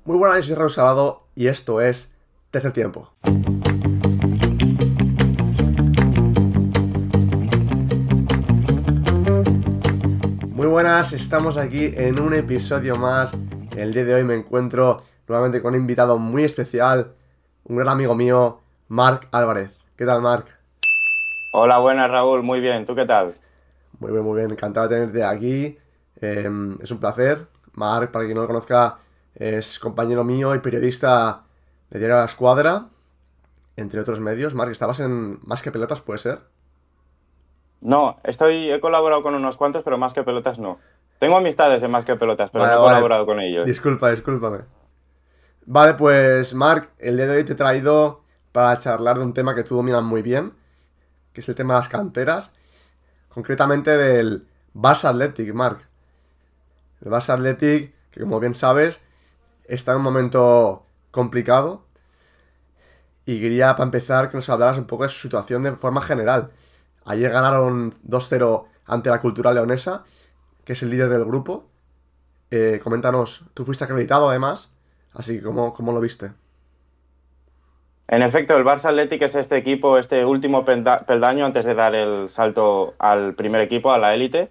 Muy buenas, yo soy Raúl Salado y esto es Tercer Tiempo. Muy buenas, estamos aquí en un episodio más. El día de hoy me encuentro nuevamente con un invitado muy especial, un gran amigo mío, Marc Álvarez. ¿Qué tal, Marc? Hola, buenas Raúl, muy bien, ¿tú qué tal? Muy bien, encantado de tenerte aquí. Es un placer. Marc, para quien no lo conozca, es compañero mío y periodista de Diario La Escuadra, entre otros medios. Marc, estabas en Más que Pelotas, ¿puede ser? No, he colaborado con unos cuantos, pero más que pelotas no. Tengo amistades en más que pelotas, pero no he Vale. colaborado con ellos. Discúlpame. Vale, pues Marc, el día de hoy te he traído para charlar de un tema que tú dominas muy bien, que es el tema de las canteras, concretamente del Barça Athletic, Marc. El Barça Athletic, que como bien sabes, está en un momento complicado y quería, para empezar, que nos hablaras un poco de su situación de forma general. Ayer ganaron 2-0 ante la Cultural Leonesa, que es el líder del grupo. Coméntanos, tú fuiste acreditado además, así que ¿cómo lo viste? En efecto, el Barça Athletic es este equipo, este último peldaño antes de dar el salto al primer equipo, a la élite,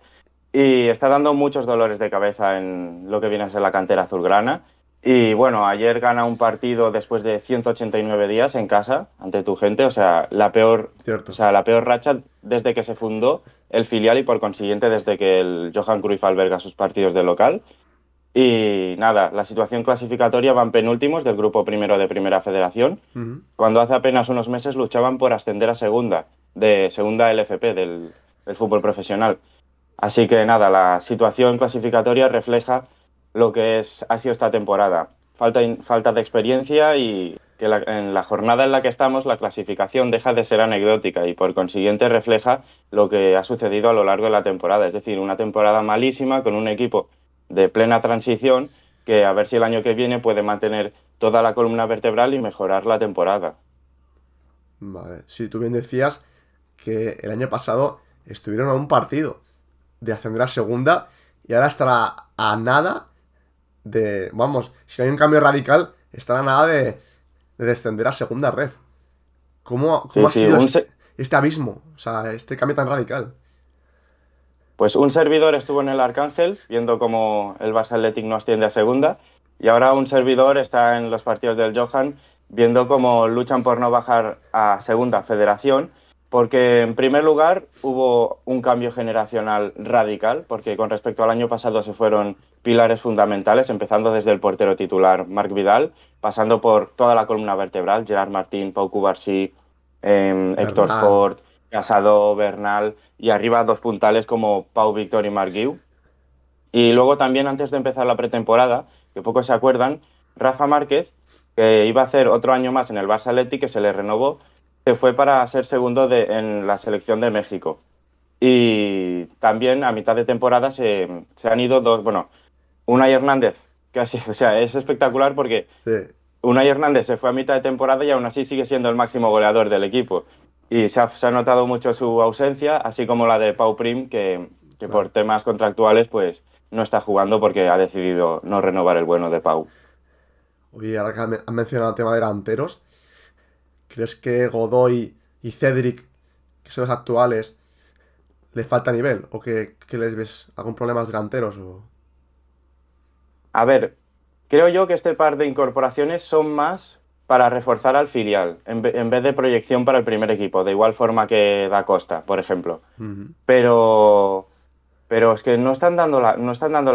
y está dando muchos dolores de cabeza en lo que viene a ser la cantera azulgrana. Y bueno, ayer gana un partido después de 189 días en casa, ante tu gente, o Cierto. sea, la peor racha desde que se fundó el filial y por consiguiente desde que el Johan Cruyff alberga sus partidos de local. Y nada, la situación clasificatoria van penúltimos del grupo primero de Primera Federación, Ujú. cuando hace apenas unos meses luchaban por ascender a segunda, de segunda LFP del fútbol profesional. Así que nada, la situación clasificatoria refleja lo que ha sido esta temporada. Falta de experiencia y que en la jornada en la que estamos la clasificación deja de ser anecdótica y por consiguiente refleja lo que ha sucedido a lo largo de la temporada. Es decir, una temporada malísima con un equipo de plena transición que a ver si el año que viene puede mantener toda la columna vertebral y mejorar la temporada. Vale. Sí, tú bien decías que el año pasado estuvieron a un partido de ascender a segunda y ahora estará a nada de... Vamos, si no hay un cambio radical, estará a nada de descender a segunda ref. ¿Cómo Sí, ha sí, sido este abismo? O sea, este cambio tan radical. pues un servidor estuvo en el Arcángel viendo cómo el Barça Athletic no asciende a segunda y ahora un servidor está en los partidos del Johan viendo cómo luchan por no bajar a segunda federación porque en primer lugar hubo un cambio generacional radical porque con respecto al año pasado se fueron pilares fundamentales empezando desde el portero titular Marc Vidal pasando por toda la columna vertebral Gerard Martín, Pau Cubarsí, Héctor Bernal. Ford, Casado, Bernal y arriba dos puntales como Pau Víctor y Marc Guiu. Y luego también antes de empezar la pretemporada, que pocos se acuerdan, Rafa Márquez, que iba a hacer otro año más en el Barça Athletic, que se le renovó, se fue para ser segundo en la selección de México. Y también a mitad de temporada se han ido dos, bueno, Unai Hernández, casi, o sea, es espectacular porque Sí, Unai Hernández se fue a mitad de temporada y aún así sigue siendo el máximo goleador del equipo. Y se ha notado mucho su ausencia, así como la de Pau Prim, que por claro. temas contractuales pues no está jugando porque ha decidido no renovar el bueno de Pau. Oye, ahora que han mencionado el tema de delanteros, ¿crees que Godoy y Cedric, que son los actuales, les falta nivel? ¿O que les ves algún problema a los delanteros? O... A ver, creo yo que este par de incorporaciones son más para reforzar al filial, en vez de proyección para el primer equipo, de igual forma que Da Costa, por ejemplo. Ujú. Pero Pero es que no están dando la.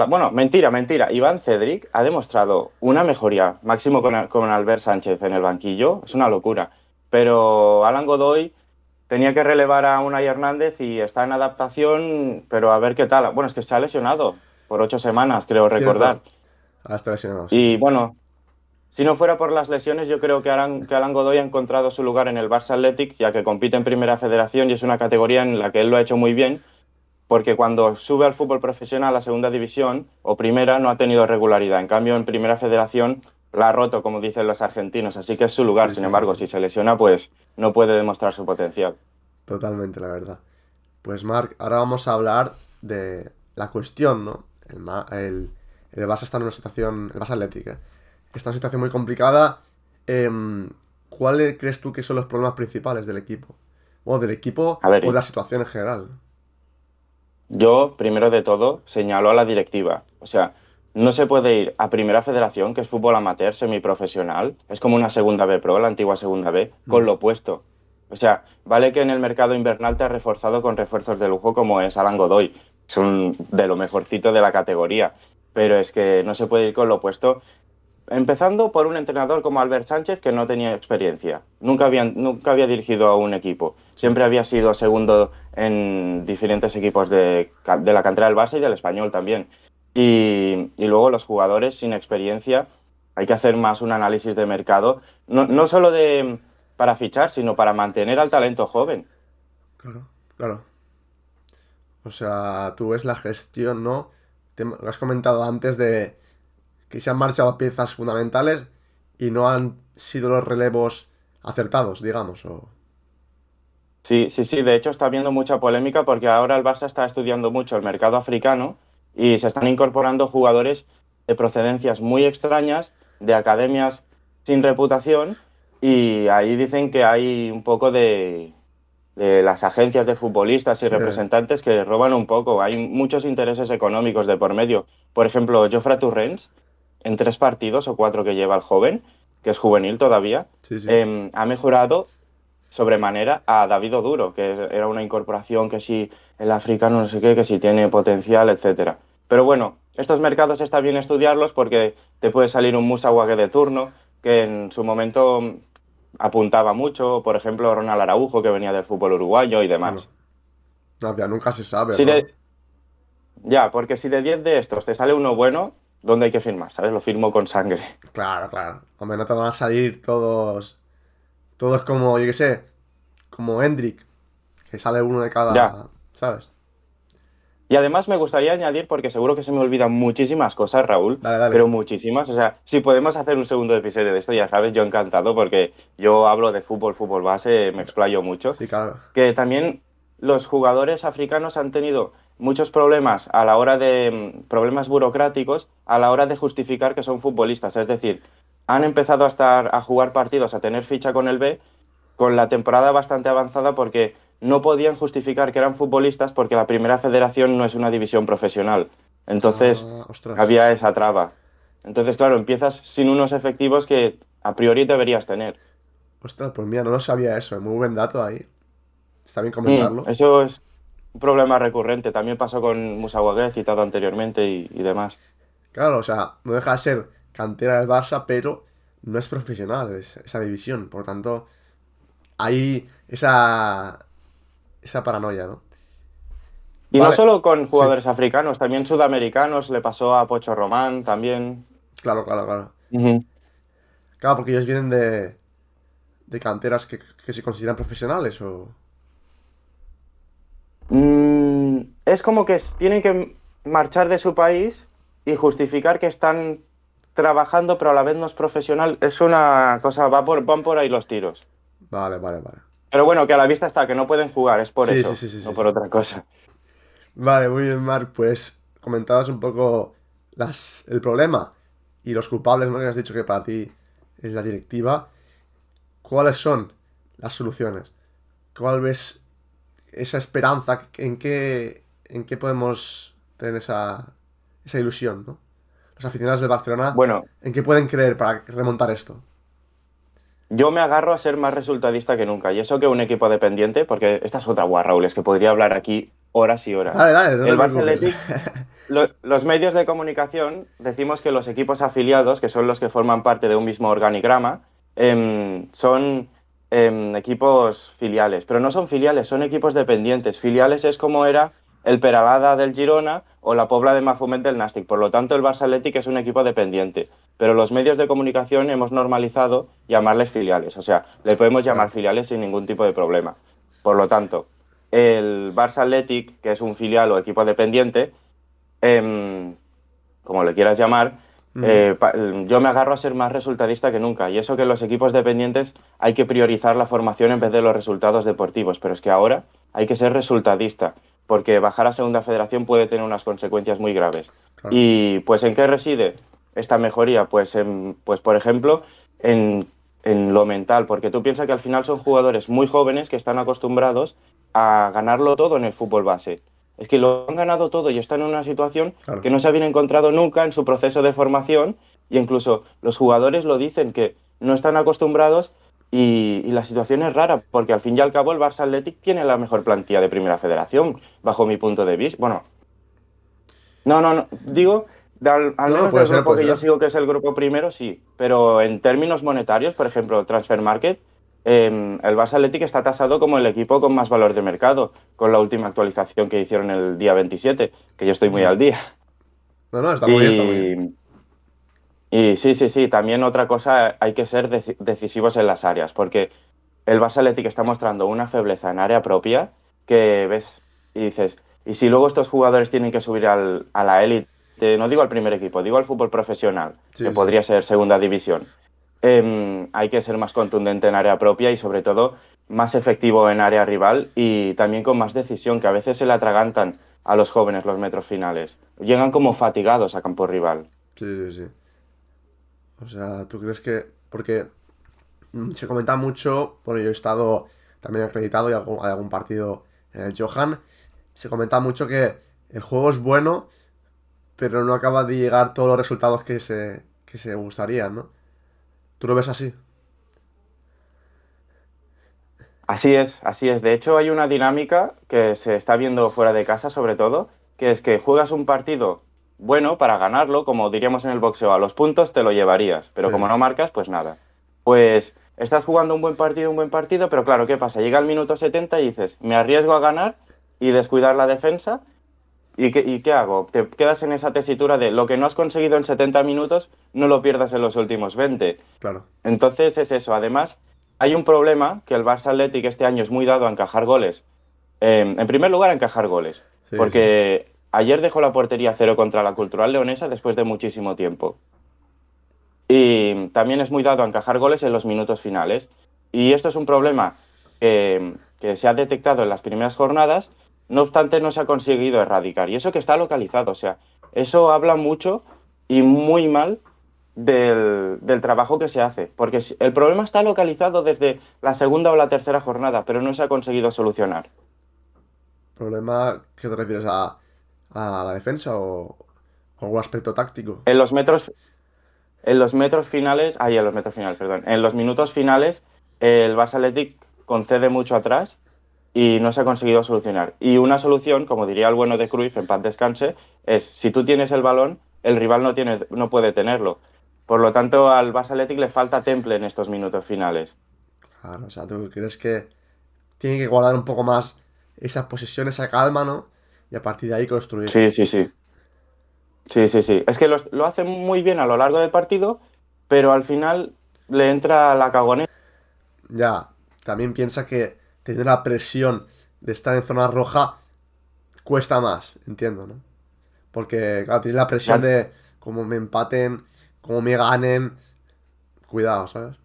Bueno, mentira. Iván Cedric ha demostrado una mejoría, máximo con Albert Sánchez en el banquillo. Es una locura. Pero Alan Godoy tenía que relevar a Unai Hernández y está en adaptación, pero a ver qué tal. Bueno, es que se ha lesionado por 8 semanas, creo recordar. Cierto. Ah, está lesionado, sí, Y sí. bueno, si no fuera por las lesiones, yo creo que Alan Godoy ha encontrado su lugar en el Barça Athletic, ya que compite en Primera Federación y es una categoría en la que él lo ha hecho muy bien porque cuando sube al fútbol profesional a segunda división o primera no ha tenido regularidad. En cambio, en primera federación la ha roto, como dicen los argentinos, así que es su lugar. Sí, Sin sí, sí, embargo, sí. si se lesiona, pues no puede demostrar su potencial. Totalmente, la verdad. Pues Marc, ahora vamos a hablar de la cuestión, ¿no? El Barça está en una situación, el Barça Atlético, está en una situación muy complicada. ¿Cuáles crees tú que son los problemas principales del equipo? O del equipo A ver, o de la situación en general. yo, primero de todo, señalo a la directiva. O sea, no se puede ir a Primera Federación, que es fútbol amateur, semiprofesional. Es como una segunda B Pro, la antigua segunda B, con Mm, lo opuesto. O sea, vale que en el mercado invernal te ha reforzado con refuerzos de lujo como es Alan Godoy. Son de lo mejorcito de la categoría. Pero es que no se puede ir con lo opuesto. Empezando por un entrenador como Albert Sánchez que no tenía experiencia. Nunca había dirigido a un equipo. sí, Siempre había sido segundo en diferentes equipos de la cantera del Barça y del Español también. Y luego los jugadores sin experiencia, hay que hacer más un análisis de mercado, no solo para fichar, sino para mantener al talento joven. claro, claro. O sea, tú ves la gestión, ¿no? Lo has comentado antes de que se han marchado piezas fundamentales y no han sido los relevos acertados, digamos. O... Sí, sí, sí. De hecho, está habiendo mucha polémica porque ahora el Barça está estudiando mucho el mercado africano y se están incorporando jugadores de procedencias muy extrañas, de academias sin reputación, y ahí dicen que hay un poco de las agencias de futbolistas y Sí, representantes que roban un poco. Hay muchos intereses económicos de por medio. Por ejemplo, Jofre Torrents, en 3 partidos o 4 que lleva el joven, que es juvenil todavía, sí, sí. ha mejorado sobremanera a David Oduro, que era una incorporación que si el africano no sé qué, que si tiene potencial, etcétera. Pero bueno, estos mercados está bien estudiarlos porque te puede salir un Musa Wagué de turno, que en su momento apuntaba mucho, por ejemplo, Ronald Araujo, que venía del fútbol uruguayo y Claro. demás. No, ya nunca se sabe, Si ¿no? de, ya, porque si de 10 de estos te sale uno bueno, ¿dónde hay que firmar? ¿Sabes? Lo firmo con sangre. Claro, claro. Hombre, no te van a salir todos. Todos como, yo qué sé, como Hendrik, que sale uno de Ya. cada. ¿Sabes? Y además me gustaría añadir, porque seguro que se me olvidan muchísimas cosas, Raúl, Dale, dale. pero muchísimas. O sea, si podemos hacer un segundo episodio de esto, ya sabes, yo encantado, porque yo hablo de fútbol, fútbol base, me explayo mucho. Sí, claro. Que también los jugadores africanos han tenido muchos problemas a la hora de, problemas burocráticos a la hora de justificar que son futbolistas. Es decir, han empezado a jugar partidos, a tener ficha con el B, con la temporada bastante avanzada porque no podían justificar que eran futbolistas porque la primera federación no es una división profesional. Entonces Ah, ostras. había esa traba. Entonces, claro, empiezas sin unos efectivos que a priori deberías tener. Ostras, pues mira, no lo sabía eso. Muy buen dato ahí. Está bien comentarlo. Eso es un problema recurrente. También pasó con Musa Wagué, citado anteriormente, y demás. Claro, o sea, no deja de ser cantera del Barça, pero no es profesional esa división. Por lo tanto, hay esa paranoia, ¿no? Y no Vale, solo con sí, jugadores africanos, también sudamericanos, le pasó a Pocho Román también. claro, claro, claro. Ujú. Claro, porque ellos vienen de canteras que se consideran profesionales o... Es como que tienen que marchar de su país y justificar que están trabajando, pero a la vez no es profesional. Es una cosa, van por ahí los tiros. Vale, vale, vale. Pero bueno, que a la vista está, que no pueden jugar, es por Sí, sí, eso, sí, sí, no sí, por sí. otra cosa. Vale, muy bien, Marc. Pues comentabas un poco el problema y los culpables, ¿no? Que has dicho que para ti es la directiva. ¿Cuáles son las soluciones? ¿Cuál ves esa esperanza? En qué podemos tener esa ilusión, ¿no? Los aficionados del Barcelona, Bueno, ¿en qué pueden creer para remontar esto? yo me agarro a ser más resultadista que nunca. Y eso que un equipo dependiente, porque esta es otra guarra, Raúl, es que podría hablar aquí horas y horas. Dale, dale, no te El Barça preocupes. Athletic, los medios de comunicación decimos que los equipos afiliados, que son los que forman parte de un mismo organigrama, son equipos filiales. Pero no son filiales, son equipos dependientes. Filiales es como era el Peralada del Girona o la Pobla de Mafumet del Nàstic. Por lo tanto, el Barça Athletic es un equipo dependiente. Pero los medios de comunicación hemos normalizado llamarles filiales. O sea, le podemos llamar Claro. filiales sin ningún tipo de problema. Por lo tanto, el Barça Athletic, que es un filial o equipo dependiente, em, como le quieras llamar, Ujú. yo me agarro a ser más resultadista que nunca. Y eso que en los equipos dependientes hay que priorizar la formación en vez de los resultados deportivos. Pero es que ahora hay que ser resultadista, porque bajar a segunda federación puede tener unas consecuencias muy graves. Claro. ¿Y pues en qué reside? esta mejoría? Pues, pues por ejemplo, en, en lo mental, porque tú piensas que al final son jugadores muy jóvenes que están acostumbrados a ganarlo todo en el fútbol base. Es que lo han ganado todo y están en una situación Claro. que no se habían encontrado nunca en su proceso de formación y incluso los jugadores lo dicen que no están acostumbrados y la situación es rara porque al fin y al cabo el Barça Athletic tiene la mejor plantilla de Primera Federación, bajo mi punto de vista. Bueno, no, digo, al No, no, menos del grupo puede que yo ser. sigo, que es el grupo primero, sí, pero en términos monetarios, por ejemplo, Transfer Market, el Barça Athletic está tasado como el equipo con más valor de mercado, con la última actualización que hicieron el día 27, que yo estoy muy Mm. al día. No, no, está muy bien, está muy bien. Y, y sí, sí, sí, también otra cosa, hay que ser decisivos en las áreas, porque el Barça Athletic está mostrando una febleza en área propia que ves y dices, y si luego estos jugadores tienen que subir a la élite, no digo al primer equipo, digo al fútbol profesional, que Sí, sí. podría ser segunda división, hay que ser más contundente en área propia y sobre todo más efectivo en área rival y también con más decisión, que a veces se le atragantan a los jóvenes los metros finales. Llegan como fatigados a campo rival. Sí, sí, sí. O sea, ¿tú crees que...? Porque se comenta mucho, bueno, yo he estado también acreditado y hay algún partido en el Johan, se comenta mucho que el juego es bueno, pero no acaba de llegar todos los resultados que se gustarían, ¿no? ¿Tú lo ves así? Así es, así es. De hecho, hay una dinámica que se está viendo fuera de casa, sobre todo, que es que juegas un partido bueno para ganarlo, como diríamos en el boxeo, a los puntos te lo llevarías, pero Sí, como no marcas, pues nada. Pues estás jugando un buen partido, pero claro, ¿qué pasa? Llega el minuto 70 y dices, me arriesgo a ganar y descuidar la defensa, y qué hago? Te quedas en esa tesitura de lo que no has conseguido en 70 minutos, no lo pierdas en los últimos 20. claro. Entonces es eso. Además, hay un problema que el Barça Athletic este año es muy dado a encajar goles. En primer lugar, a encajar goles. Sí, sí. Porque ayer dejó la portería cero contra la Cultural Leonesa después de muchísimo tiempo. Y también es muy dado a encajar goles en los minutos finales. Y esto es un problema que se ha detectado en las primeras jornadas, no obstante no se ha conseguido erradicar. Y eso que está localizado, o sea, eso habla mucho y muy mal del trabajo que se hace. Porque el problema está localizado desde la segunda o la tercera jornada, pero no se ha conseguido solucionar. ¿Problema que te refieres a la defensa o algún aspecto táctico? En los metros, en los metros finales, en los metros finales, perdón, en los minutos finales, el Barça Athletic concede mucho atrás y no se ha conseguido solucionar. Y una solución, como diría el bueno de Cruyff, en paz descanse, es si tú tienes el balón, el rival no puede tenerlo. Por lo tanto, al Barça Athletic le falta temple en estos minutos finales. Claro, o sea, ¿tú crees que tiene que guardar un poco más esa posesión, esa calma, ¿no? Y a partir de ahí construir. Sí, sí, sí. Sí, sí, sí. Es que lo hace muy bien a lo largo del partido, pero al final le entra la cagoneta. Ya, también piensa que tener la presión de estar en zona roja cuesta más, entiendo, ¿no? Porque, claro, tienes la presión Ya, de como me empaten, como me ganen. Cuidado, ¿sabes?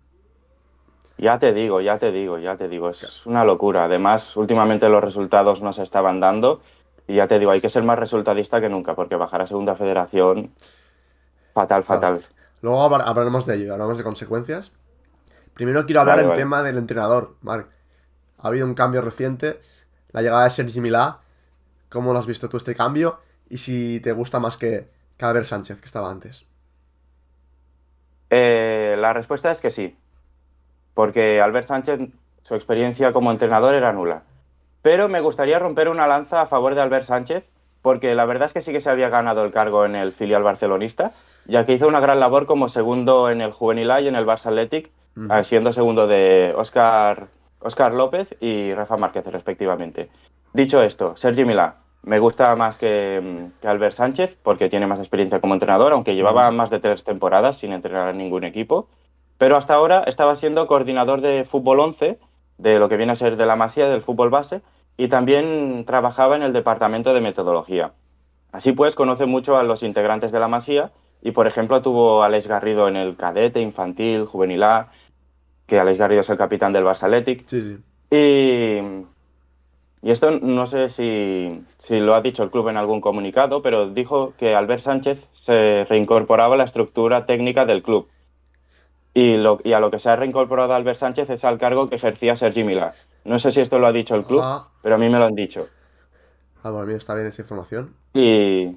ya te digo, ya te digo, ya te digo. Es una locura. Además, últimamente los resultados no se estaban dando. Y ya te digo, hay que ser más resultadista que nunca, porque bajar a Segunda Federación, fatal, Claro. fatal. Luego hablaremos de ello, hablaremos de consecuencias. Primero quiero hablar Vale, el vale. tema del entrenador, Marc. Ha habido un cambio reciente, la llegada de Sergi Milà. ¿Cómo lo has visto tú este cambio? Y si te gusta más que Albert Sánchez, que estaba antes. La respuesta es que sí, porque Albert Sánchez, su experiencia como entrenador era nula. Pero me gustaría romper una lanza a favor de Albert Sánchez, porque la verdad es que sí que se había ganado el cargo en el filial barcelonista, ya que hizo una gran labor como segundo en el Juvenil A y en el Barça Athletic, Ujú. siendo segundo de Óscar López y Rafa Márquez, respectivamente. Dicho esto, Sergi Milà me gusta más que Albert Sánchez, porque tiene más experiencia como entrenador, aunque llevaba Ujú. más de 3 temporadas sin entrenar a ningún equipo. Pero hasta ahora estaba siendo coordinador de fútbol 11 de lo que viene a ser de la Masía, del fútbol base, y también trabajaba en el departamento de metodología. Así pues, conoce mucho a los integrantes de la Masía y, por ejemplo, tuvo a Alex Garrido en el cadete, infantil, juvenil A, que Alex Garrido es el capitán del Barça Athletic. Sí, sí. Y, Y esto no sé si lo ha dicho el club en algún comunicado, pero dijo que Albert Sánchez se reincorporaba a la estructura técnica del club. Y a lo que se ha reincorporado Albert Sánchez es al cargo que ejercía Sergi Milà. No sé si esto lo ha dicho el club, Ah, pero a mí me lo han dicho. bueno, mira, está bien esa información. Y,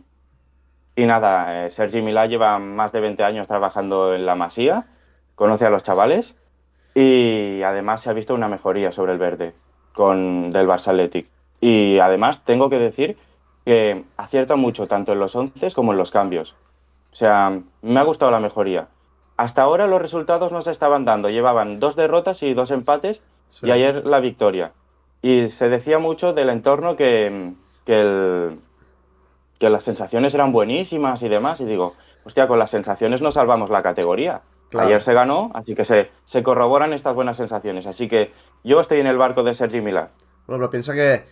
y nada, Sergi Milà lleva más de 20 años trabajando en la Masía, conoce a los chavales y además se ha visto una mejoría sobre el verde del Barça Athletic. Y además tengo que decir que acierta mucho tanto en los 11 como en los cambios. O sea, me ha gustado la mejoría. Hasta ahora los resultados no se estaban dando. Llevaban 2 derrotas y 2 empates Sí. y ayer la victoria. Y se decía mucho del entorno que, el- que las sensaciones eran buenísimas y demás. Y digo, hostia, con las sensaciones no salvamos la categoría. Ayer Claro. se ganó, así que se corroboran estas buenas sensaciones. Así que yo estoy en el barco de Sergi Milà. Bueno, pero piensa que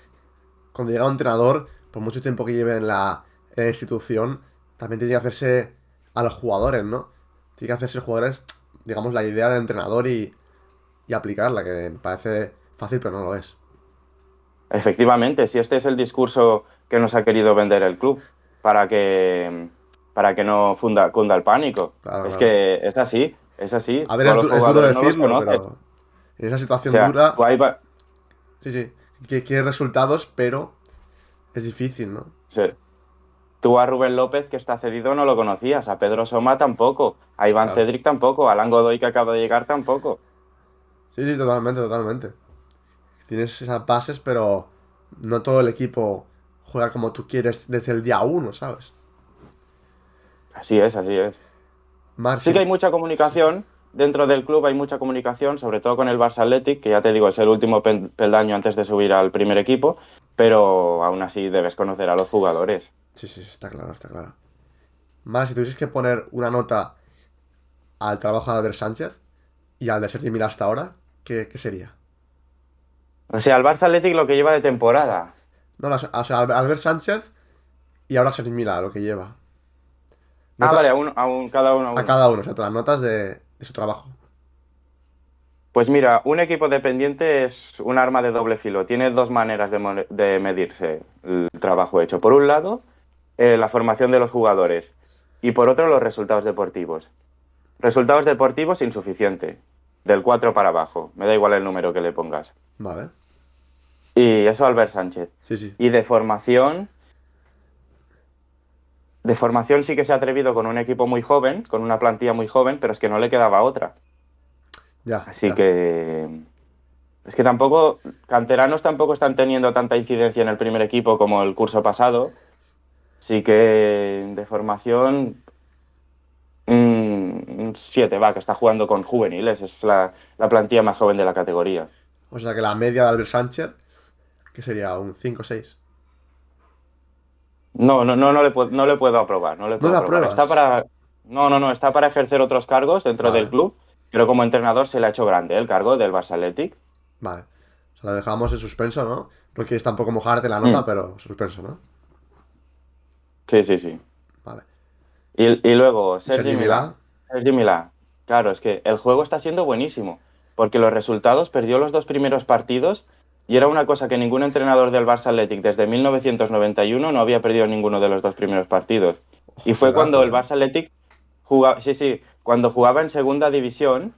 cuando llega un entrenador, por mucho tiempo que lleve en la institución, también tiene que hacerse a los jugadores, ¿no? Tiene que hacerse jugadores, digamos, la idea del entrenador y aplicarla, que parece fácil, pero no lo es. Efectivamente, si este es el discurso que nos ha querido vender el club para que no cunda el pánico. Claro, Es claro. que es así, A ver, tú a los es duro jugadores no los decirlo, conoces. pero en esa O situación sea, tú dura, ahí sí, sí, que quiere resultados, pero es difícil, ¿no? o sea, tú a Rubén López, que está cedido, no lo conocías, a Pedro Soma tampoco, a Iván Claro. Cedric tampoco, a Alan Godoy, que acaba de llegar, tampoco. Sí, sí, totalmente, totalmente. Tienes esas bases, pero no todo el equipo juega como tú quieres desde el día uno, ¿sabes? Así es, así es. Sí que hay Marshall, mucha sí, comunicación, dentro del club hay mucha comunicación, sobre todo con el Barça Athletic, que ya te digo, es el último peldaño antes de subir al primer equipo, pero aún así debes conocer a los jugadores. sí, sí, está claro, está claro. Mar, si tuvieses que poner una nota al trabajo de Albert Sánchez y al de Sergi Mira hasta ahora, ¿qué sería? O sea, el Barça Athletic lo que lleva de temporada. No, o sea, Albert Sánchez y ahora Sergi Mira, lo que lleva. Ah, Nota vale, cada uno a a uno. cada uno, o sea, las notas de su trabajo. Pues mira, un equipo dependiente es un arma de doble filo. Tiene dos maneras de medirse el trabajo hecho. Por un lado, la formación de los jugadores y por otro, los resultados deportivos. Resultados deportivos insuficiente, del 4 para abajo. Me da igual el número que le pongas. Vale, Y eso Albert Sánchez. sí, sí, Y de formación sí que se ha atrevido con un equipo muy joven, con una plantilla muy joven, pero es que no le quedaba otra. ya, Así ya. que es que tampoco, canteranos tampoco están teniendo tanta incidencia en el primer equipo como el curso pasado. Así que de formación, un 7 va, que está jugando con juveniles. Es la plantilla más joven de la categoría. O sea que la media de Albert Sánchez, que sería un 5 o 6. No, no, no, no le puedo aprobar, no le No puedo la aprobar. pruebas. No, está para ejercer otros cargos dentro del Vale, club, pero como entrenador se le ha hecho grande el cargo del Barça Athletic. vale. O sea, lo dejamos en suspenso, ¿no? No quieres tampoco mojarte la nota, Mm, pero suspenso, ¿no? sí, sí, sí. Vale. Y luego, ¿Y Sergi Milá? Sergi Milà. Claro, es que el juego está siendo buenísimo, porque los resultados perdió los 2 primeros partidos y era una cosa que ningún entrenador del Barça Athletic desde 1991 no había perdido ninguno de los 2 primeros partidos. Ojo Y ese fue cuando dato, el ¿eh? Barça Athletic jugaba, sí, sí, cuando jugaba en segunda división,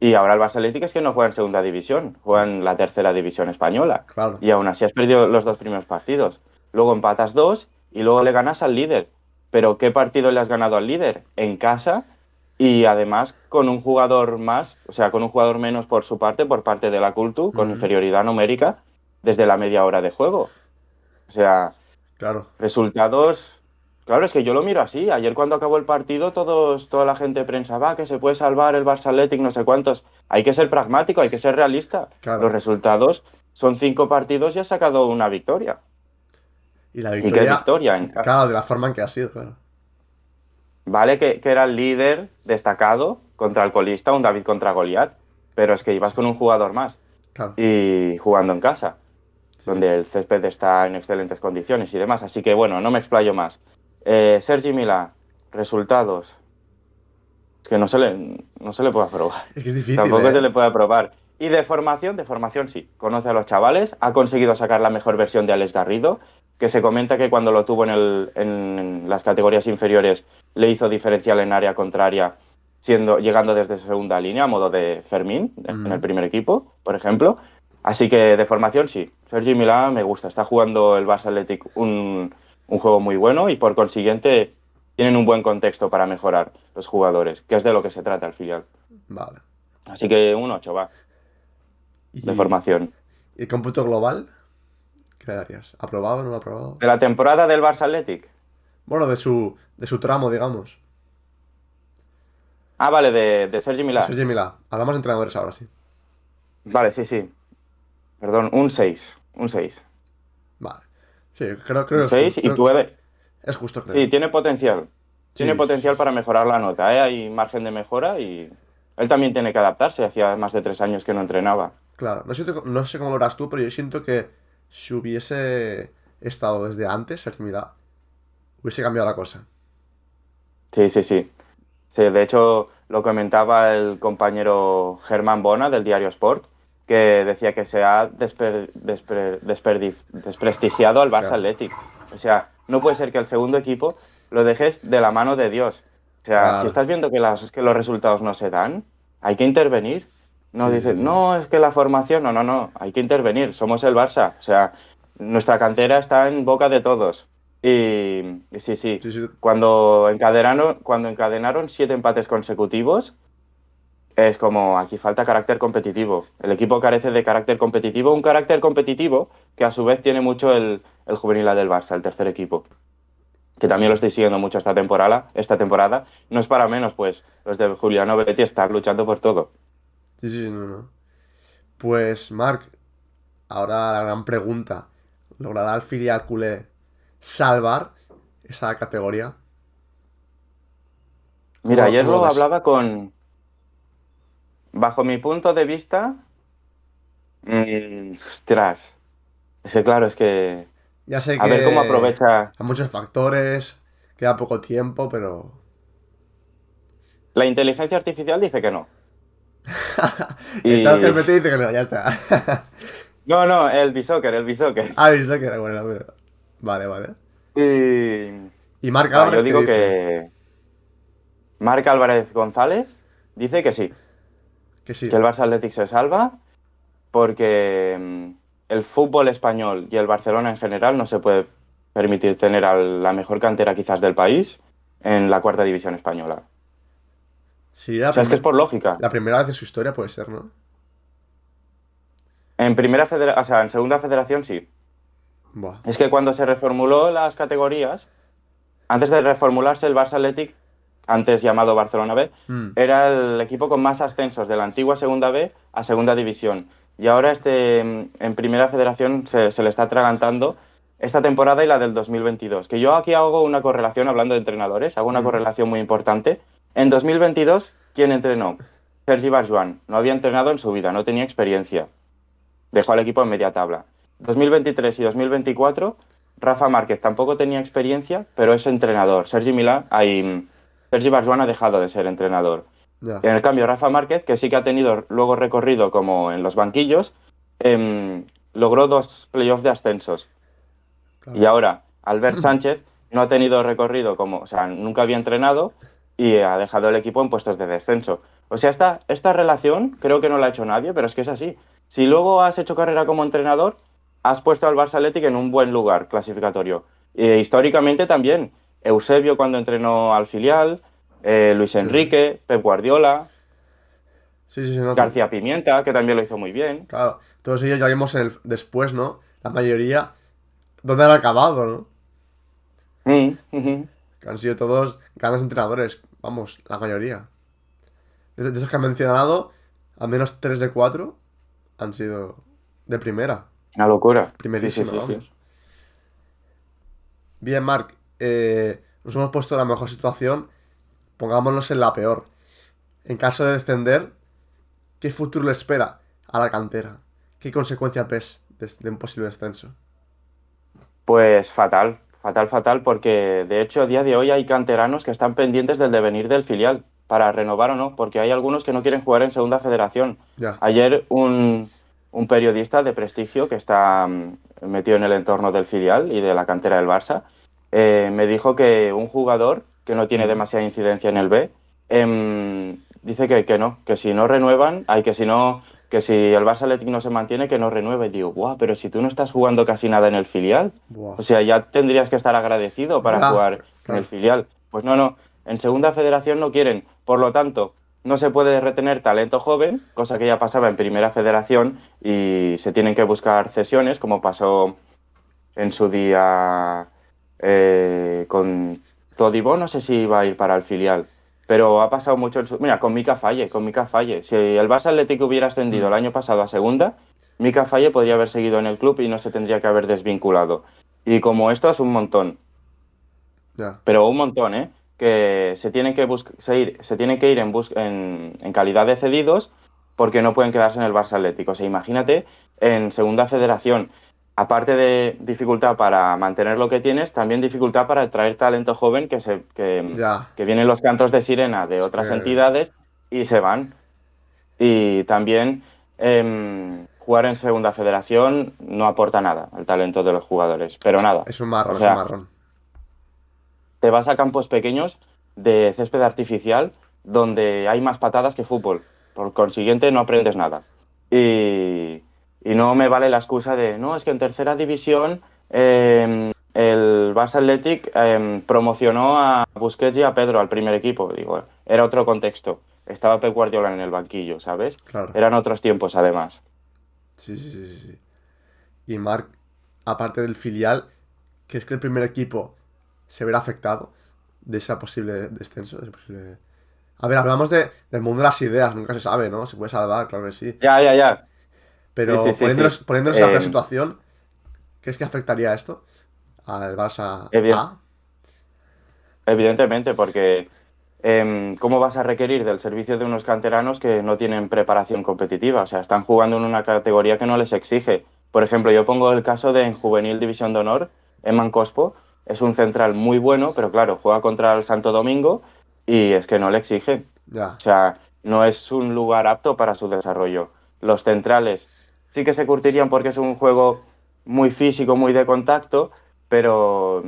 y ahora el Barça Athletic es que no juega en segunda división, juega en la tercera división española. Claro. Y aún así has perdido los 2 primeros partidos. Luego empatas dos y luego le ganas al líder. Pero ¿qué partido le has ganado al líder? En casa y además con un jugador más, o sea, con un jugador menos por parte de la Cultu, con Ujú, inferioridad numérica, desde la media hora de juego. O sea, claro. resultados, claro, es que yo lo miro así. Ayer cuando acabó el partido, toda la gente de prensa va que se puede salvar el Barça Athletic, no sé cuántos. Hay que ser pragmático, hay que ser realista. Los Claro. resultados son 5 partidos y has sacado una victoria. Y la ¿Y qué victoria, victoria? claro, de la forma en que ha sido, claro. Vale que era el líder destacado contra el colista, un David contra Goliat, pero es que ibas Sí, con un jugador más claro. y jugando en casa, Sí, sí. donde el césped está en excelentes condiciones y demás. Así que bueno, no me explayo más. Sergi Milà, resultados. Es que no se le puede aprobar. Es que es difícil, Tampoco se ¿eh? le puede aprobar. Y de formación sí. Conoce a los chavales, ha conseguido sacar la mejor versión de Alex Garrido, que se comenta que cuando lo tuvo en las categorías inferiores le hizo diferencial en área contraria, llegando desde segunda línea, a modo de Fermín, en el Mm. primer equipo, por ejemplo. Así que de formación sí. Sergi Milá me gusta. Está jugando el Barça Athletic un juego muy bueno y por consiguiente tienen un buen contexto para mejorar los jugadores, que es de lo que se trata al filial. Vale. Así que un 8 va, de ¿Y formación. el cómputo global? ¿Qué le darías? ¿Aprobado o no aprobado? De la temporada del Barça Athletic. Bueno, de su tramo, digamos. Ah, vale, de Sergi Eso Milá. es Milá. Hablamos de entrenadores ahora, sí. Vale, sí, sí. Perdón, un 6. Un 6. Vale. Sí, creo Un que es 6 justo. y puede. Es justo, Sí, creo. tiene potencial. Tiene Sí, potencial para mejorar la nota, ¿eh? Hay margen de mejora y él también tiene que adaptarse. Hacía más de 3 años que no entrenaba. claro. No sé cómo lo harás tú, pero yo siento que si hubiese estado desde antes, Sergio Milá, hubiese cambiado la cosa. Sí, sí, sí. Sí, de hecho, lo comentaba el compañero Germán Bona del diario Sport, que decía que se ha desprestigiado al Barça Hostia. Athletic. O sea, no puede ser que el segundo equipo lo dejes de la mano de Dios. O sea, si Claro. estás viendo que los resultados no se dan, hay que intervenir. No Sí, sí, dices, sí. no, es que la formación, no, no, no, hay que intervenir. Somos el Barça. O sea, nuestra cantera está en boca de todos. Y sí, sí. Sí, sí. Cuando encadenaron 7 empates consecutivos, es como aquí falta carácter competitivo. El equipo carece de carácter competitivo, un carácter competitivo que a su vez tiene mucho el juvenil del Barça, el tercer equipo, que también lo Mm. estoy siguiendo mucho esta temporada. Esta temporada no es para menos, pues los de Juliano Betti están luchando por todo. Sí, sí, no, no. Pues, Marc, ahora la gran pregunta. ¿Logrará el filial culé salvar esa categoría? Mira, ayer ¿Cómo lo lo ves? hablaba bajo mi punto de vista, ostras, ese claro, es que Ya sé a ver cómo que aprovecha. hay muchos factores, queda poco tiempo, pero... La inteligencia artificial dice que no. El chat Y. GPT dice que no, ya está. No, no, el bisoccer, el bisoccer. Ah, dice que era bueno, bueno. Vale, vale. Y. ¿Y Marc Va, yo Álvarez qué digo dice? que Marc Álvarez González dice Que sí. que el Barça Athletic se salva porque el fútbol español y el Barcelona en general no se puede permitir tener a la mejor cantera quizás del país en la cuarta división española. Sí, O sea, es que es por lógica. la primera vez en su historia puede ser, ¿no? O sea, en segunda federación sí. Buah. Es que cuando se reformuló las categorías, antes de reformularse el Barça Athletic, antes llamado Barcelona B, Mm, era el equipo con más ascensos de la antigua Segunda B a Segunda División. Y ahora en Primera Federación se le está atragantando esta temporada y la del 2022. Que yo aquí hago una correlación, hablando de entrenadores, hago una mm. correlación muy importante. En 2022, ¿quién entrenó? Sergi Barjuan. No había entrenado en su vida, no tenía experiencia. Dejó al equipo en media tabla. 2023 y 2024, Rafa Márquez tampoco tenía experiencia, pero es entrenador. Sergi Barjuan ha dejado de ser entrenador. Ya, En el cambio, Rafa Márquez, que sí que ha tenido luego recorrido como en los banquillos, logró 2 playoffs de ascensos. Y claro. ahora, Albert Sánchez no ha tenido recorrido como, o sea, nunca había entrenado y ha dejado el equipo en puestos de descenso. O sea, esta relación creo que no la ha hecho nadie, pero es que es así. Si luego has hecho carrera como entrenador, has puesto al Barça Athletic en un buen lugar clasificatorio. Históricamente también, Eusebio cuando entrenó al filial, Luis Sí, sí. Enrique, Pep Guardiola, Sí, sí, sí, no. García Pimienta, que también lo hizo muy bien. Claro. Todos ellos ya vimos después, ¿no? La mayoría, ¿dónde han acabado, no? Ujú. Que han sido todos grandes entrenadores. Vamos, la mayoría. De esos que han mencionado, al menos 3 de 4 han sido de primera. Una locura. Sí, sí, Primerísima, sí, sí. vamos. Bien, Marc. Nos hemos puesto en la mejor situación. Pongámonos en la peor. En caso de descender, ¿qué futuro le espera a la cantera? ¿Qué consecuencias ves de un posible descenso? Pues fatal, fatal, fatal, porque de hecho a día de hoy hay canteranos que están pendientes del devenir del filial. para renovar o no, porque hay algunos que no quieren jugar en segunda federación. Ya. Ayer un periodista de prestigio que está metido en el entorno del filial y de la cantera del Barça, me dijo que un jugador que no tiene Ujú. demasiada incidencia en el B, dice que no, que si no renuevan, hay que si no, que si el Barça Athletic no se mantiene, que no renueve. Y digo, guau, pero si tú no estás jugando casi nada en el filial, Buah. o sea, ya tendrías que estar agradecido para Ya, jugar en el claro. filial. Pues no, no, en segunda federación no quieren, por lo tanto, no se puede retener talento joven, cosa que ya pasaba en primera federación y se tienen que buscar cesiones, como pasó en su día con Todibo, no sé si iba a ir para el filial, pero ha pasado mucho en su... Mira, con Mika Falle. Si el Barça Atlético hubiera ascendido el Mm, año pasado a segunda, Mika Falle podría haber seguido en el club y no se tendría que haber desvinculado. Y como esto es un montón, ya. pero un montón, ¿eh? Que se tienen que ir en calidad de cedidos porque no pueden quedarse en el Barça Atlético. O sea, imagínate en segunda federación, aparte de dificultad para mantener lo que tienes, también dificultad para atraer talento joven Ya. que vienen los cantos de sirena de Es otras que entidades y se van. Y también jugar en segunda federación no aporta nada al talento de los jugadores, pero nada. es un O marrón, es un sea, marrón. te vas a campos pequeños de césped artificial donde hay más patadas que fútbol. Por consiguiente, no aprendes nada. Y, y no me vale la excusa de, no, es que en tercera división el Barça Athletic promocionó a Busquets y a Pedro al primer equipo. Digo, era otro contexto. Estaba Pep Guardiola en el banquillo, ¿sabes? Claro. Eran otros tiempos, además. Sí, sí, sí, sí, sí. Y Marc, aparte del filial, ¿crees que el primer equipo se verá afectado de ese posible descenso? De ese posible... A ver, hablamos del mundo de las ideas, nunca se sabe, ¿no? Se puede salvar, claro que sí. Ya, ya, ya. Sí, sí, Pero sí, sí. poniéndonos en la peor situación, ¿crees que afectaría esto al Barça Evi- A? Evidentemente, porque ¿cómo vas a requerir del servicio de unos canteranos que no tienen preparación competitiva? O sea, están jugando en una categoría que no les exige. Por ejemplo, yo pongo el caso de en Juvenil División de Honor, Eman Cospo, es un central muy bueno, pero claro, juega contra el Santo Domingo y es que no le exige. Ya, O sea, no es un lugar apto para su desarrollo. Los centrales sí que se curtirían porque es un juego muy físico, muy de contacto, pero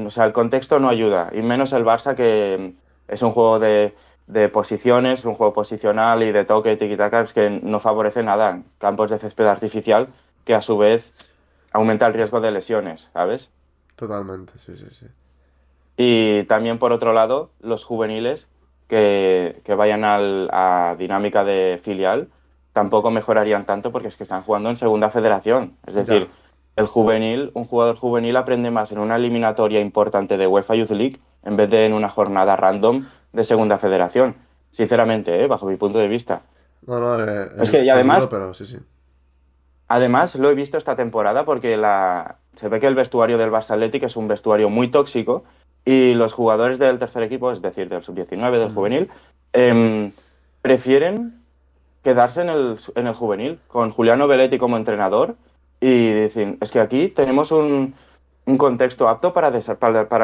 o sea, el contexto no ayuda, y menos el Barça que es un juego de posiciones, un juego posicional y de toque, tiki-taka, es que no favorece nada. Campos de césped artificial que a su vez aumenta el riesgo de lesiones, ¿sabes? totalmente, sí, sí, sí. Y también, por otro lado, los juveniles que vayan a dinámica de filial tampoco mejorarían tanto porque es que están jugando en segunda federación. Es Ya, decir, un jugador juvenil aprende más en una eliminatoria importante de UEFA Youth League en vez de en una jornada random de segunda federación. Sinceramente, bajo mi punto de vista. no, no, Es que, y es duro, además, pero sí, sí. Además, lo he visto esta temporada porque se ve que el vestuario del Barça Athletic es un vestuario muy tóxico y los jugadores del tercer equipo, es decir, del sub-19, del Ujú. juvenil, em, prefieren quedarse en el juvenil con Juliano Belletti como entrenador y dicen, es que aquí tenemos un contexto apto para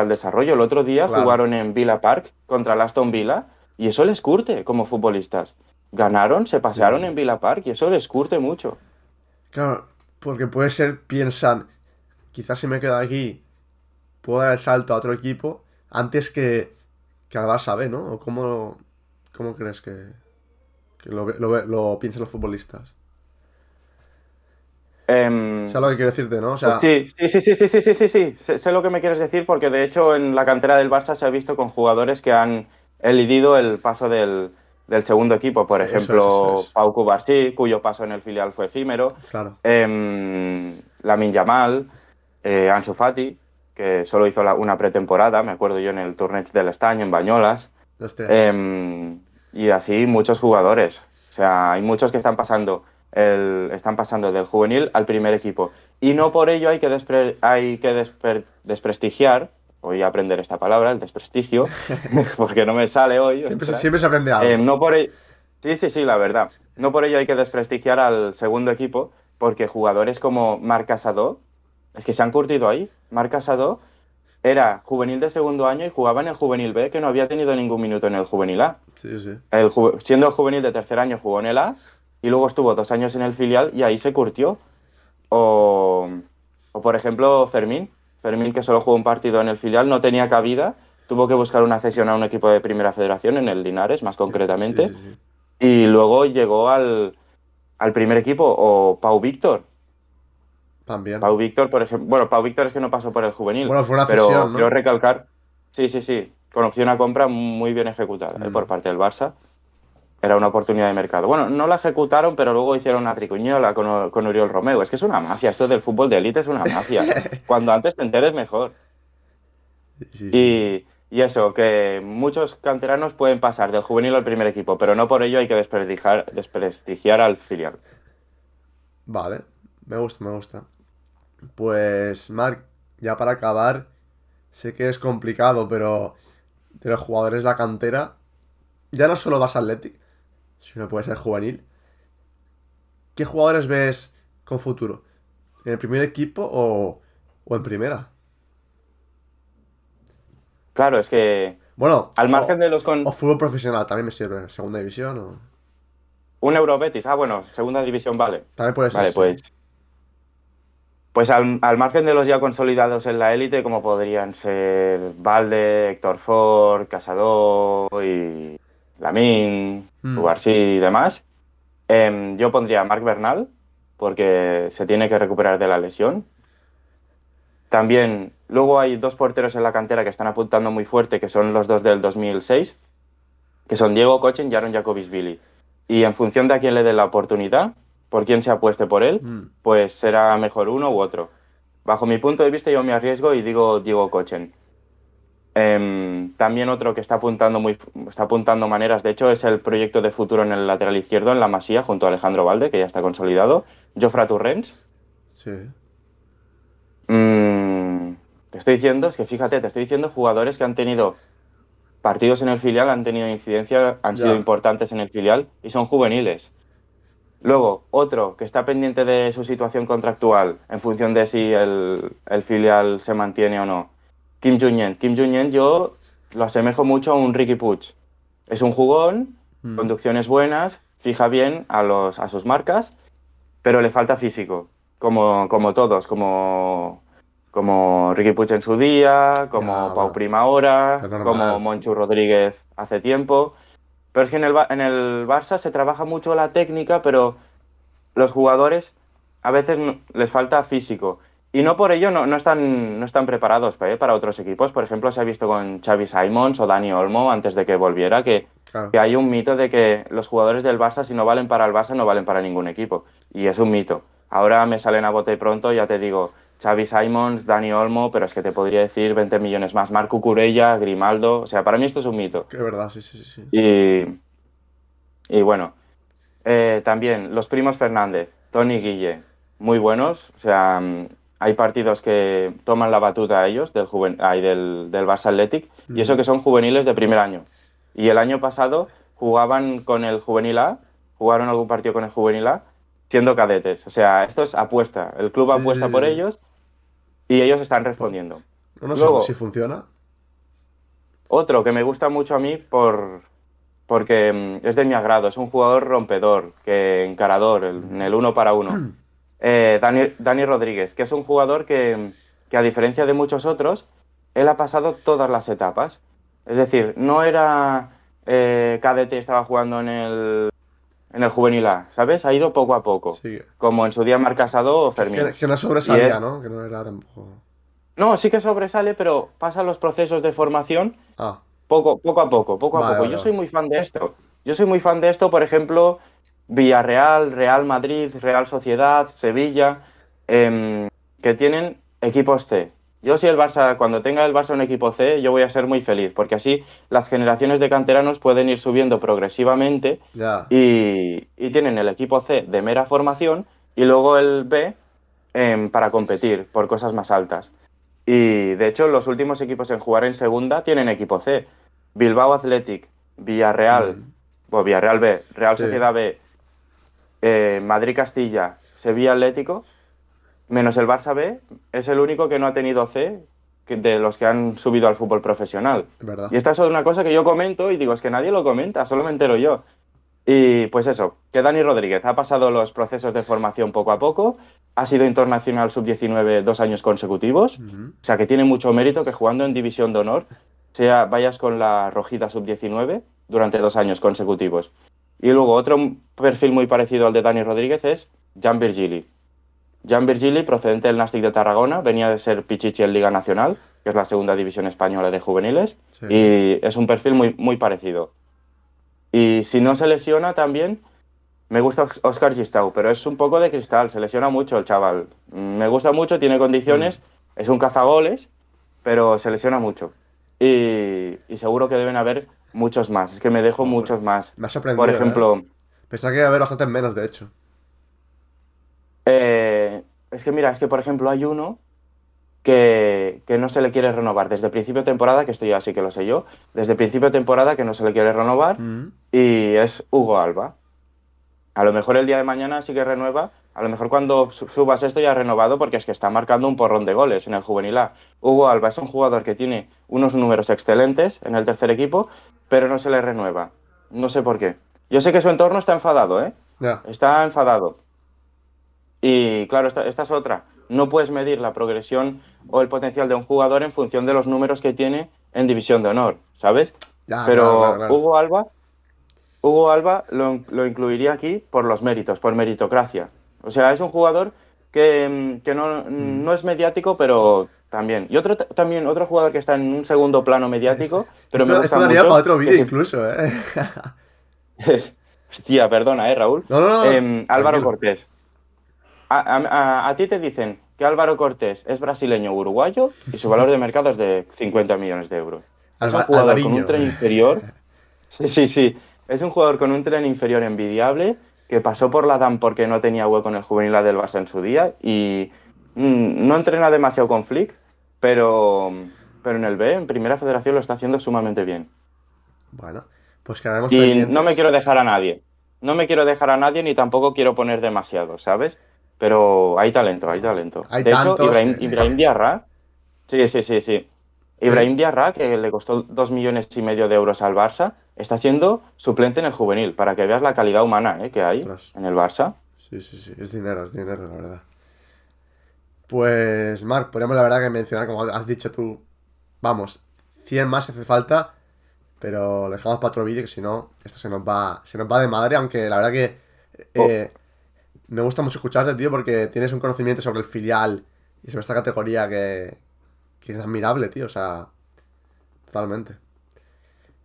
el desarrollo. El otro día Claro, jugaron en Villa Park contra el Aston Villa y eso les curte como futbolistas. Ganaron, se pasearon sí. en Villa Park y eso les curte mucho. Claro, porque puede ser, piensan, quizás si me quedo aquí, puedo dar el salto a otro equipo antes que al Barça B, ¿no? ¿O cómo crees que lo piensan los futbolistas? ¿Sabes lo que quiero decirte, no? O Pues sea, sí, sí, sí, sí, sí, sí, sí, sí, sí. Sé lo que me quieres decir porque de hecho en la cantera del Barça se ha visto con jugadores que han elidido el paso del segundo equipo. Por eso ejemplo, es. Pau Cubarsí, cuyo paso en el filial fue efímero. Claro. Lamine Yamal, Ansu Fati, que solo hizo una pretemporada, me acuerdo yo en el Torneig del Estaño, en Bañolas. Hostias. Em, y así muchos jugadores. O sea, hay muchos que están pasando del juvenil al primer equipo. Y no por ello hay que desprestigiar, voy a aprender esta palabra, el desprestigio, porque no me sale hoy, ostras. Siempre se aprende algo. No por ello, sí, sí, sí, la verdad. No por ello hay que desprestigiar al segundo equipo, porque jugadores como Marc Casado, es que se han curtido ahí. Marc Casado era juvenil de segundo año y jugaba en el juvenil B, que no había tenido ningún minuto en el juvenil A. Sí, sí. Siendo el juvenil de tercer año jugó en el A y luego estuvo 2 años en el filial y ahí se curtió. O, o por ejemplo, Fermín, que solo jugó un partido en el filial, no tenía cabida, tuvo que buscar una cesión a un equipo de primera federación, en el Linares más Sí, concretamente, sí, sí. y luego llegó al primer equipo. O Pau Víctor. También. Pau Víctor, por ejemplo, bueno, Pau Víctor es que no pasó por el juvenil, Bueno, fue una pero cesión, quiero ¿no? recalcar, sí, sí, sí, conocí una compra muy bien ejecutada, por Mm. parte del Barça. Era una oportunidad de mercado. Bueno, no la ejecutaron, pero luego hicieron una tricuñola con Oriol Romeu. Es que es una mafia. Esto del fútbol de élite es una mafia. Cuando antes te enteres, mejor. Sí, sí, sí. Y eso, que muchos canteranos pueden pasar del juvenil al primer equipo, pero no por ello hay que desprestigiar al filial. Vale, me gusta, me gusta. Pues, Marc, ya para acabar, sé que es complicado, pero de los jugadores de la cantera, ya no solo vas Athletic, sino puede ser juvenil. ¿Qué jugadores ves con futuro? ¿En el primer equipo o en primera? Claro, es que Bueno, al margen de los o con fútbol profesional también me sirve. Segunda división o... un Eurobetis, bueno, segunda división vale. También puede ser, Vale, sí. pues al margen de los ya consolidados en la élite, como podrían ser Valde, Héctor Ford, Casado y Lamine, Hmm. Cubarsí y demás, yo pondría a Marc Bernal, porque se tiene que recuperar de la lesión. También, luego hay dos porteros en la cantera que están apuntando muy fuerte, que son los dos del 2006, que son Diego Kochen y Aaron Jacobisvili. Y en función de a quién le dé la oportunidad, por quién se apueste por él, Hmm. pues será mejor uno u otro. Bajo mi punto de vista, yo me arriesgo y digo Diego Kochen. También otro que está apuntando maneras, de hecho, es el proyecto de futuro en el lateral izquierdo, en la Masía, junto a Alejandro Valde, que ya está consolidado. Jofre Torrents. Sí. Mm, te estoy diciendo, es que fíjate, te estoy diciendo jugadores que han tenido partidos en el filial, han tenido incidencia, han sido Ya. importantes en el filial y son juveniles. Luego, otro que está pendiente de su situación contractual en función de si el filial se mantiene o no. Kim Jong-un. Kim Jong-un yo lo asemejo mucho a un Ricky Puig. Es un jugón, Hmm. conducciones buenas, fija bien a sus marcas, pero le falta físico, como todos, como Ricky Puig en su día, como Ya, Pau bueno. Prima Es ahora, como normal. Monchu Rodríguez hace tiempo. Pero es que en el Barça se trabaja mucho la técnica, pero los jugadores a veces les falta físico. Y no por ello no están preparados, para otros equipos. Por ejemplo, se ha visto con Xavi Simons o Dani Olmo antes de que volviera, que Claro. hay un mito de que los jugadores del Barça, si no valen para el Barça, no valen para ningún equipo. Y es un mito. Ahora me salen a bote pronto, ya te digo, Xavi Simons, Dani Olmo, pero es que te podría decir 20 millones más. Marco Curella, Grimaldo. O sea, para mí esto es un mito. Que es verdad, sí, sí, sí, sí. Y, y bueno. También los primos Fernández, Tony Guille, muy buenos. O sea, hay partidos que toman la batuta a ellos del Barça Athletic, y eso Hmm. que son juveniles de primer año. Y el año pasado jugaban con el Juvenil A, jugaron algún partido con el Juvenil A, siendo cadetes. O sea, esto es apuesta. El club Sí, sí, apuesta sí, por sí. ellos y ellos están Pues, respondiendo. no, no, si Luego, funciona. otro que me gusta mucho a mí porque es de mi agrado, es un jugador rompedor, encarador, en el uno para uno. Dani Rodríguez, que es un jugador que a diferencia de muchos otros, él ha pasado todas las etapas. Es decir, no era cadete y estaba jugando en el juvenil A, ¿sabes? Ha ido poco a poco, Sí. como en su día Marc Casado o Fermín. Que no Y sobresalía, ¿no? Que no era tampoco. no, sí que sobresale, pero pasa los procesos de formación Ah, poco a poco, poco a vale, poco. vale, Yo vale. soy muy fan de esto. Yo soy muy fan de esto, por ejemplo, Villarreal, Real Madrid, Real Sociedad, Sevilla, em, que tienen equipos C. Yo si el Barça, cuando tenga el Barça un equipo C, yo voy a ser muy feliz, porque así las generaciones de canteranos pueden ir subiendo progresivamente Ya. y tienen el equipo C de mera formación y luego el B, para competir por cosas más altas. Y de hecho, los últimos equipos en jugar en segunda tienen equipo C. Bilbao Athletic, Villarreal, Mm. o Villarreal B, Real Sí. Sociedad B, Madrid Castilla, Sevilla Atlético, menos el Barça B, es el único que no ha tenido C, de los que han subido al fútbol profesional. Es verdad. Y esta es una cosa que yo comento y digo, es que nadie lo comenta, solo me entero yo. Y pues eso, que Dani Rodríguez ha pasado los procesos de formación poco a poco, ha sido internacional sub-19 2 años consecutivos, Ujú. o sea que tiene mucho mérito que jugando en División de Honor vayas con la rojita sub-19 durante 2 años consecutivos. Y luego otro perfil muy parecido al de Dani Rodríguez es Jan Virgili. Jan Virgili, procedente del Nàstic de Tarragona, venía de ser Pichichi en Liga Nacional, que es la segunda división española de juveniles, Sí. y es un perfil muy, muy parecido. Y si no se lesiona también, me gusta Óscar Gistau, pero es un poco de cristal, se lesiona mucho el chaval. Me gusta mucho, tiene Mm. condiciones, es un cazagoles, pero se lesiona mucho. Y seguro que deben haber muchos más, es que me dejo Joder, pues, muchos más. me ha Por sorprendido, ¿eh? ejemplo, Pensaba que iba a haber bastantes menos, de hecho. es que mira, es que por ejemplo hay uno que no se le quiere renovar desde principio de temporada, que esto ya sí que lo sé yo, desde principio de temporada que no se le quiere renovar, Mm. y es Hugo Alba. A lo mejor el día de mañana sí que renueva, a lo mejor cuando subas esto ya ha renovado porque es que está marcando un porrón de goles en el juvenil A. Hugo Alba es un jugador que tiene unos números excelentes en el tercer equipo, pero no se le renueva. No sé por qué. Yo sé que su entorno está enfadado, ¿eh? Ya. Está enfadado. Y claro, esta es otra. No puedes medir la progresión o el potencial de un jugador en función de los números que tiene en División de Honor, ¿sabes? Ya, claro, claro, Pero claro. Hugo Alba lo incluiría aquí por los méritos, por meritocracia. O sea, es un jugador que no, Mm. no es mediático, pero también. Y también otro jugador que está en un segundo plano Este- mediático, pero me Esto gusta daría para mucho, otro que vídeo si... incluso, ¿eh? Hostia, perdona, Raúl. No, no, no, Álvaro tranquilo. Cortés. A ti te dicen que Álvaro Cortés es brasileño o uruguayo y su valor de mercado es de 50 millones de euros. Es un jugador con un Alvariño. tren inferior. Sí, sí, sí. Es un jugador con un tren inferior envidiable que pasó por la DAM porque no tenía hueco en el juvenil A del Barça en su día y no entrena demasiado con Flick, pero, pero en el B, en Primera Federación, lo está haciendo sumamente bien. Bueno, pues quedaremos Y no me pendientes. quiero dejar a nadie. No me quiero dejar a nadie ni tampoco quiero poner demasiado, ¿sabes? Pero hay talento, hay No, talento. hay De hecho, tantos que... Ibrahim Diarra, sí, sí, sí, sí. Sí, Ibrahim Diarra, que le costó 2,5 millones de euros al Barça, está siendo suplente en el juvenil, para que veas la calidad humana, que hay ostras. en el Barça. Sí, sí, sí, es dinero, la verdad. Pues, Marc, podríamos la verdad que mencionar, como has dicho tú, vamos, 100 más si hace falta, pero lo dejamos para otro vídeo que si no, esto se nos va de madre, aunque la verdad que Oh, eh, me gusta mucho escucharte, tío, porque tienes un conocimiento sobre el filial y sobre esta categoría que es admirable, tío, o sea, totalmente. sí,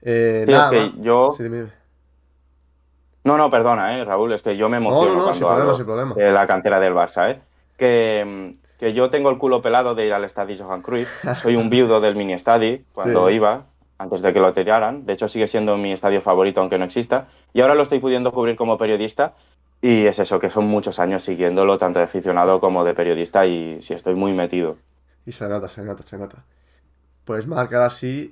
es Nada, que sí, yo... dime, dime. No, no, perdona, Raúl, es que yo me No, no, emociono no, sin cuando problema, hablo sin problema. de la cantera del Barça, ¿eh? Que yo tengo el culo pelado de ir al estadio Johan Cruyff. Soy un viudo del mini estadi cuando Sí, iba, antes de que lo tiraran. De hecho, sigue siendo mi estadio favorito, aunque no exista. Y ahora lo estoy pudiendo cubrir como periodista. Y es eso, que son muchos años siguiéndolo, tanto de aficionado como de periodista, y sí, estoy muy metido. y se nota, se nota, se nota. Pues Marc, ahora sí,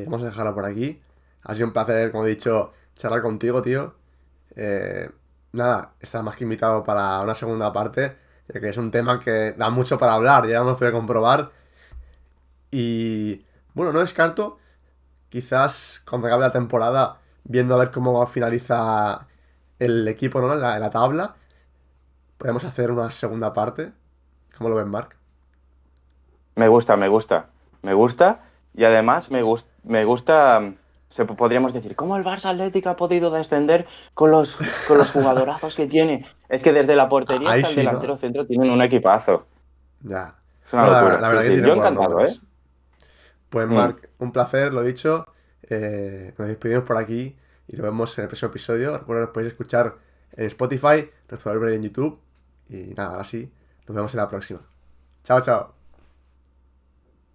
vamos a dejarlo por aquí. Ha sido un placer, como he dicho, charlar contigo, tío. Eh, nada, estás más que invitado para una segunda parte, ya que es un tema que da mucho para hablar, ya hemos podido comprobar. Y bueno, no descarto, quizás cuando acabe la temporada, viendo a ver cómo finaliza el equipo, ¿no? En la tabla, podemos hacer una segunda parte. ¿Cómo lo ven, Marc? Me gusta, me gusta, me gusta y además me gusta, podríamos decir, ¿cómo el Barça Atlético ha podido descender con los jugadorazos que tiene? Es que desde la portería Ahí hasta el sí, ¿no? delantero centro tienen un equipazo. Ya. Es una No, locura, la sí, verdad que sí. tiene Yo buenos encantado, ¿eh? nombres. Pues Mm. Marc, un placer, lo dicho. Nos despedimos por aquí y nos vemos en el próximo episodio. Recuerda que nos podéis escuchar en Spotify, nos podéis ver en YouTube. Y nada, ahora sí, nos vemos en la próxima. Chao, chao.